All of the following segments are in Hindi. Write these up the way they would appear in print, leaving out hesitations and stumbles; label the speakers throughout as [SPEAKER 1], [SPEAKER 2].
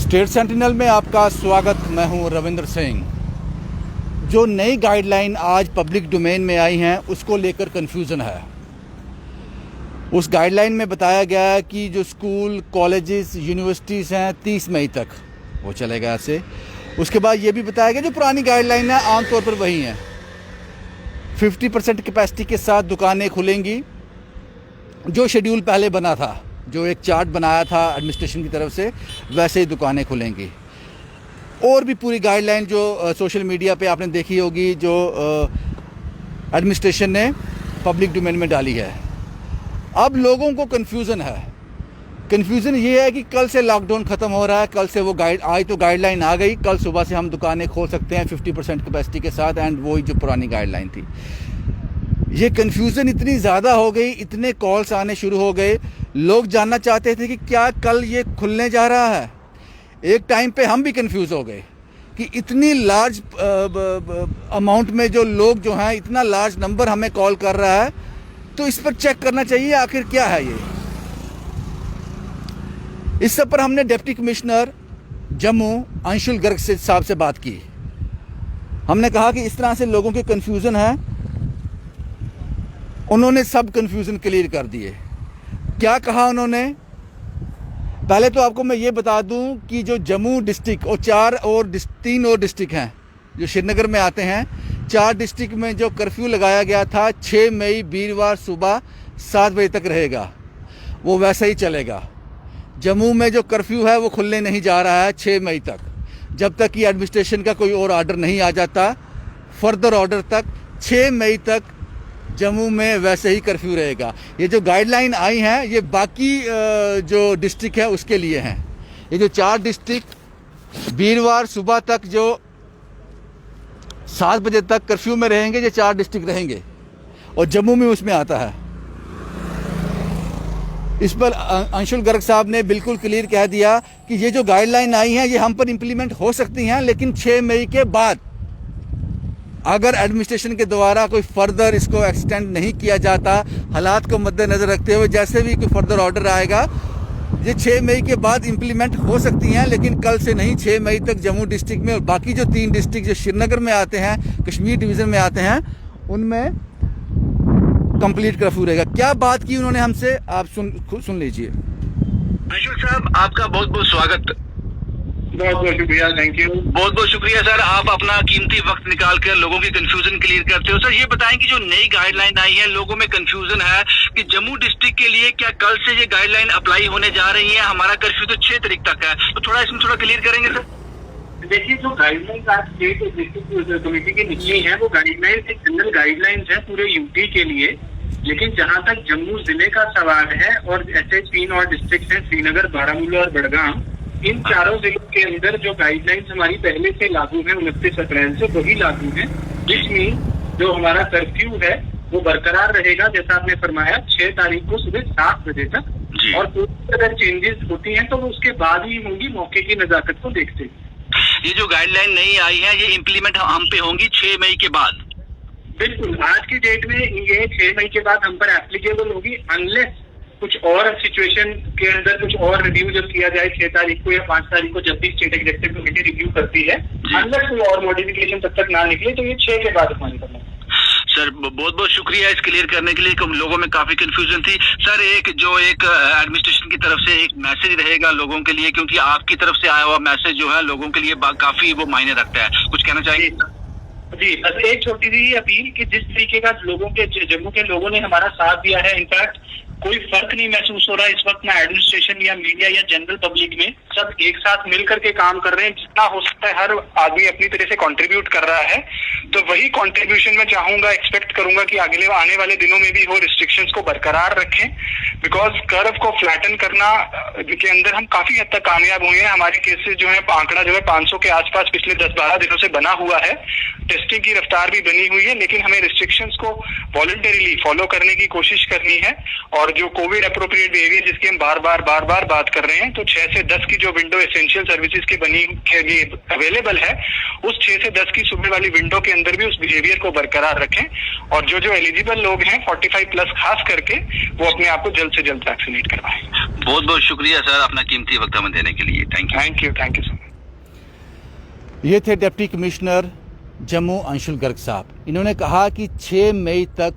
[SPEAKER 1] स्टेट सेंटिनल में आपका स्वागत। मैं हूं रविंद्र सिंह। जो नई गाइडलाइन आज पब्लिक डोमेन में आई हैं उसको लेकर कन्फ्यूज़न है। उस गाइडलाइन में बताया गया है कि जो स्कूल, कॉलेजेस, यूनिवर्सिटीज़ हैं 30 मई तक वो चलेगा ऐसे। उसके बाद ये भी बताया गया जो पुरानी गाइडलाइन है आमतौर पर वही हैं। 50% कैपेसिटी के साथ दुकानें खुलेंगी। जो शेड्यूल पहले बना था, जो एक चार्ट बनाया था एडमिनिस्ट्रेशन की तरफ से, वैसे ही दुकानें खुलेंगी। और भी पूरी गाइडलाइन जो सोशल मीडिया पे आपने देखी होगी, जो एडमिनिस्ट्रेशन ने पब्लिक डोमेन में डाली है। अब लोगों को कन्फ्यूज़न है। कन्फ्यूज़न ये है कि कल से लॉकडाउन ख़त्म हो रहा है, कल से वो आज तो गाइडलाइन आ गई, कल सुबह से हम दुकानें खोल सकते हैं 50% कैपेसिटी के साथ, एंड वही जो पुरानी गाइडलाइन थी। ये कन्फ्यूज़न इतनी ज़्यादा हो गई, इतने कॉल्स आने शुरू हो गए। लोग जानना चाहते थे कि क्या कल ये खुलने जा रहा है। एक टाइम पे हम भी कंफ्यूज हो गए कि इतनी लार्ज अमाउंट में जो लोग जो हैं, इतना लार्ज नंबर हमें कॉल कर रहा है, तो इस पर चेक करना चाहिए आखिर क्या है ये। इस सब पर हमने डिप्टी कमिश्नर जम्मू अंशुल गर्ग साहब से बात की। हमने कहा कि इस तरह से लोगों के कन्फ्यूज़न है। उन्होंने सब कन्फ्यूज़न क्लियर कर दिए। क्या कहा उन्होंने? पहले तो आपको मैं ये बता दूं कि जो जम्मू डिस्ट्रिक्ट और 3 और डिस्ट्रिक्ट हैं जो श्रीनगर में आते हैं, 4 डिस्ट्रिक्ट में जो कर्फ्यू लगाया गया था 6 मई वीरवार सुबह 7 बजे तक रहेगा, वो वैसे ही चलेगा। जम्मू में जो कर्फ्यू है वो खुलने नहीं जा रहा है 6 मई तक, जब तक कि एडमिनिस्ट्रेशन का कोई और ऑर्डर नहीं आ जाता। फर्दर ऑर्डर तक 6 मई तक जम्मू में वैसे ही कर्फ्यू रहेगा। ये जो गाइडलाइन आई हैं ये बाकी जो डिस्ट्रिक्ट है उसके लिए हैं। ये जो 4 डिस्ट्रिक्ट वीरवार सुबह तक जो 7 बजे तक कर्फ्यू में रहेंगे, ये 4 डिस्ट्रिक्ट रहेंगे और जम्मू में उसमें आता है। इस पर अंशुल गर्ग साहब ने बिल्कुल क्लियर कह दिया कि ये जो गाइडलाइन आई हैं ये हम पर इम्प्लीमेंट हो सकती हैं, लेकिन 6 मई के बाद अगर एडमिनिस्ट्रेशन के द्वारा कोई फर्दर इसको एक्सटेंड नहीं किया जाता, हालात को मद्देनज़र रखते हुए जैसे भी कोई फर्दर ऑर्डर आएगा, ये 6 मई के बाद इम्प्लीमेंट हो सकती हैं, लेकिन कल से नहीं। 6 मई तक जम्मू डिस्ट्रिक्ट में और बाकी जो 3 डिस्ट्रिक्ट जो श्रीनगर में आते हैं, कश्मीर डिवीज़न में आते हैं, उनमें कंप्लीट कर्फ्यू रहेगा। क्या बात की उन्होंने हमसे, आप सुन लीजिए।
[SPEAKER 2] अंशुल साहब, आपका बहुत बहुत स्वागत।
[SPEAKER 3] बहुत बहुत शुक्रिया, थैंक यू।
[SPEAKER 2] बहुत बहुत शुक्रिया सर, आप अपना कीमती वक्त निकाल कर लोगों की कंफ्यूजन क्लियर करते हो। सर ये बताएं कि जो नई गाइडलाइन आई है, लोगों में कंफ्यूजन है कि जम्मू डिस्ट्रिक्ट के लिए क्या कल से ये गाइडलाइन अप्लाई होने जा रही है? हमारा कर्फ्यू तो 6 तारीख तक है, तो थोड़ा इसमें थोड़ा क्लियर करेंगे सर।
[SPEAKER 3] देखिए, जो गाइडलाइंस आज स्टेट डिस्ट्रिक्ट कमेटी की निकली है वो गाइडलाइंस एक जनरल गाइडलाइंस है पूरे यूपी के लिए। लेकिन जहाँ तक जम्मू जिले का सवाल है और ऐसे 3 और डिस्ट्रिक्ट हैं, श्रीनगर, बारामूला और बड़गाम, इन चारों जिलों के अंदर जो गाइडलाइंस हमारी पहले से लागू है 29 अप्रैल से, वही लागू है। जिसमें जो हमारा कर्फ्यू है वो बरकरार रहेगा, जैसा आपने फरमाया, 6 तारीख को सुबह 7 बजे तक। और कोई अगर चेंजेस होती हैं तो वो उसके बाद ही होंगी, मौके की नजाकत को देखते हुए।
[SPEAKER 2] ये जो गाइडलाइन नई आई है ये इम्प्लीमेंट हम पे होंगी 6 मई के बाद?
[SPEAKER 3] बिल्कुल, आज की डेट में ये 6 मई के बाद हम पर एप्लीकेबल होगी, अनलेस कुछ और सिचुएशन के अंदर कुछ और रिव्यू जब किया जाए 6 तारीख को या 5 तारीख को, जब भी स्टेट एग्जीक्यूटिव कमेटी रिव्यू करती है, अनलेस कोई और मॉडिफिकेशन तब तक ना निकले, तो ये 6 के बाद हमारी करना है।
[SPEAKER 2] सर बहुत बहुत शुक्रिया इस क्लियर करने के लिए। लोगों में काफी कंफ्यूजन थी सर। एक एडमिनिस्ट्रेशन की तरफ से एक मैसेज रहेगा लोगों के लिए, क्योंकि आपकी तरफ से आया हुआ मैसेज जो है लोगों के लिए काफी वो मायने रखता है। कुछ कहना चाहेंगे?
[SPEAKER 3] जी, बस एक छोटी सी अपील कि जिस तरीके का लोगों के, जम्मू के लोगों ने हमारा साथ दिया है, इनफैक्ट कोई फर्क नहीं महसूस हो रहा है इस वक्त ना एडमिनिस्ट्रेशन या मीडिया या जनरल पब्लिक में। सब एक साथ मिल करके काम कर रहे हैं। जितना हो सकता है हर आदमी अपनी तरह से कंट्रीब्यूट कर रहा है, तो वही कंट्रीब्यूशन मैं चाहूंगा, एक्सपेक्ट करूंगा कि अगले आने वाले दिनों में भी हो, रिस्ट्रिक्शंस को बरकरार रखें। बिकॉज कर्व को फ्लैटन करना के अंदर हम काफी हद तक कामयाब हुए हैं। हमारे केसेस जो है, आंकड़ा जो है 500 के आसपास पिछले 10-12 दिनों से बना हुआ है। टेस्टिंग की रफ्तार भी बनी हुई है, लेकिन हमें रिस्ट्रिक्शंस को वॉलंटरीली फॉलो करने की कोशिश करनी है। और जो कोविड अप्रोप्रिएट बिहेवियर जिसकी हम बार बार बात कर रहे हैं, तो 6 से 10 की जो विंडो एसेंशियल सर्विसेज की बनी के अवेलेबल है, उस 6 से 10 की सुबह वाली विंडो के अंदर भी उस बिहेवियर को बरकरार रखें, और जो एलिजिबल लोग हैं 45 प्लस खास करके, वो अपने आप को जल्द से जल्द वैक्सीनेट करवाएं।
[SPEAKER 2] बहुत बहुत शुक्रिया सर अपना कीमती वक्त हमें देने के लिए। Thank you sir.
[SPEAKER 1] ये थे डिप्टी कमिश्नर जम्मू अंशुल गर्ग साहब। इन्होंने कहा कि 6 मई तक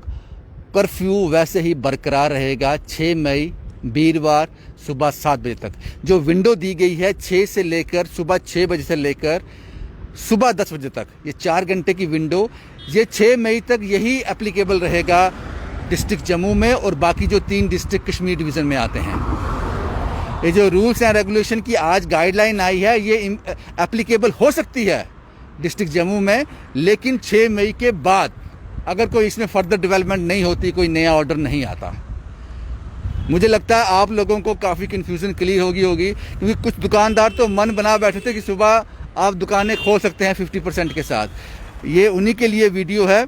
[SPEAKER 1] कर्फ्यू वैसे ही बरकरार रहेगा। 6 मई वीरवार सुबह 7 बजे तक जो विंडो दी गई है, 6 से लेकर सुबह 6 बजे से लेकर सुबह 10 बजे तक, ये 4 घंटे की विंडो, ये 6 मई तक यही एप्लीकेबल रहेगा डिस्ट्रिक्ट जम्मू में और बाकी जो 3 डिस्ट्रिक्ट कश्मीर डिवीज़न में आते हैं। ये जो रूल्स एंड रेगुलेशन की आज गाइडलाइन आई है, ये एप्लीकेबल हो सकती है डिस्ट्रिक्ट जम्मू में, लेकिन 6 मई के बाद अगर कोई इसमें फर्दर डेवलपमेंट नहीं होती, कोई नया ऑर्डर नहीं आता। मुझे लगता है आप लोगों को काफ़ी कन्फ्यूज़न क्लियर होगी, क्योंकि कुछ दुकानदार तो मन बना बैठे थे कि सुबह आप दुकानें खोल सकते हैं 50% के साथ। ये उन्हीं के लिए वीडियो है,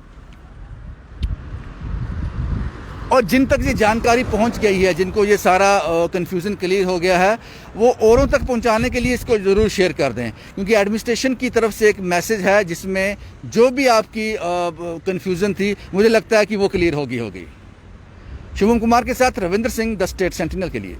[SPEAKER 1] और जिन तक ये जानकारी पहुंच गई है, जिनको ये सारा कन्फ्यूज़न क्लियर हो गया है, वो औरों तक पहुंचाने के लिए इसको ज़रूर शेयर कर दें, क्योंकि एडमिनिस्ट्रेशन की तरफ से एक मैसेज है जिसमें जो भी आपकी कन्फ्यूज़न थी, मुझे लगता है कि वो क्लियर होगी। शुभम कुमार के साथ Ravindra Singh, the state sentinel के लिए।